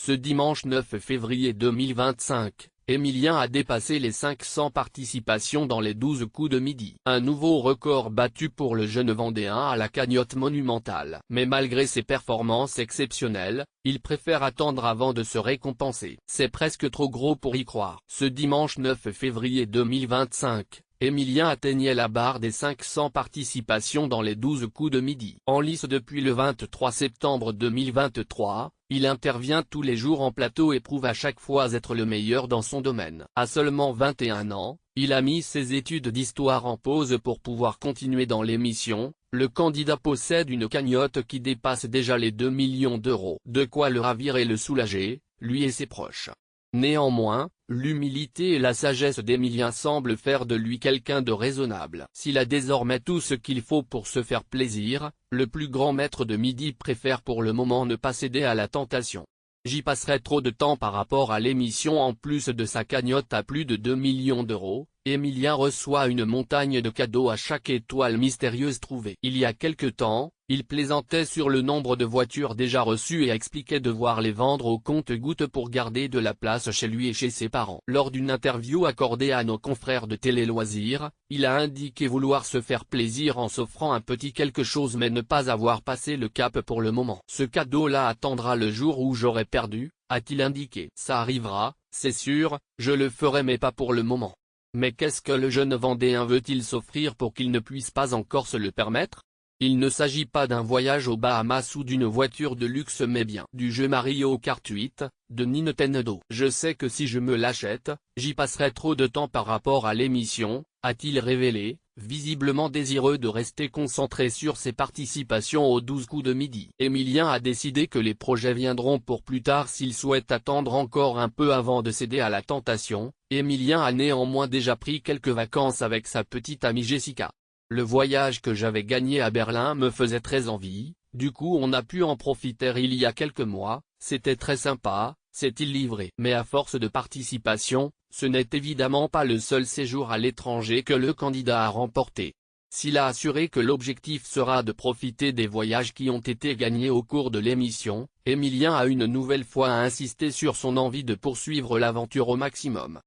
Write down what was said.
Ce dimanche 9 février 2025, Emilien a dépassé les 500 participations dans les 12 coups de midi. Un nouveau record battu pour le jeune Vendéen à la cagnotte monumentale. Mais malgré ses performances exceptionnelles, il préfère attendre avant de se récompenser. C'est presque trop gros pour y croire. Ce dimanche 9 février 2025, Emilien atteignait la barre des 500 participations dans les 12 coups de midi. En lice depuis le 23 septembre 2023, il intervient tous les jours en plateau et prouve à chaque fois être le meilleur dans son domaine. À seulement 21 ans, il a mis ses études d'histoire en pause pour pouvoir continuer dans l'émission. Le candidat possède une cagnotte qui dépasse déjà les 2 millions d'euros. De quoi le ravir et le soulager, lui et ses proches. Néanmoins, l'humilité et la sagesse d'Emilien semblent faire de lui quelqu'un de raisonnable. S'il a désormais tout ce qu'il faut pour se faire plaisir, le plus grand maître de midi préfère pour le moment ne pas céder à la tentation. J'y passerai trop de temps par rapport à l'émission. En plus de sa cagnotte à plus de 2 millions d'euros, Emilien reçoit une montagne de cadeaux à chaque étoile mystérieuse trouvée. Il y a quelque temps, il plaisantait sur le nombre de voitures déjà reçues et expliquait devoir les vendre au compte-gouttes pour garder de la place chez lui et chez ses parents. Lors d'une interview accordée à nos confrères de Télé Loisirs, il a indiqué vouloir se faire plaisir en s'offrant un petit quelque chose mais ne pas avoir passé le cap pour le moment. Ce cadeau-là attendra le jour où j'aurai perdu, a-t-il indiqué. Ça arrivera, c'est sûr, je le ferai mais pas pour le moment. Mais qu'est-ce que le jeune Vendéen veut-il s'offrir pour qu'il ne puisse pas encore se le permettre? Il ne s'agit pas d'un voyage aux Bahamas ou d'une voiture de luxe mais bien du jeu Mario Kart 8, de Nintendo. Je sais que si je me l'achète, j'y passerai trop de temps par rapport à l'émission, a-t-il révélé, visiblement désireux de rester concentré sur ses participations aux 12 coups de midi. Emilien a décidé que les projets viendront pour plus tard s'il souhaite attendre encore un peu avant de céder à la tentation. Emilien a néanmoins déjà pris quelques vacances avec sa petite amie Jessica. Le voyage que j'avais gagné à Berlin me faisait très envie, du coup on a pu en profiter il y a quelques mois, c'était très sympa, s'est-il livré. Mais à force de participation, ce n'est évidemment pas le seul séjour à l'étranger que le candidat a remporté. S'il a assuré que l'objectif sera de profiter des voyages qui ont été gagnés au cours de l'émission, Emilien a une nouvelle fois insisté sur son envie de poursuivre l'aventure au maximum.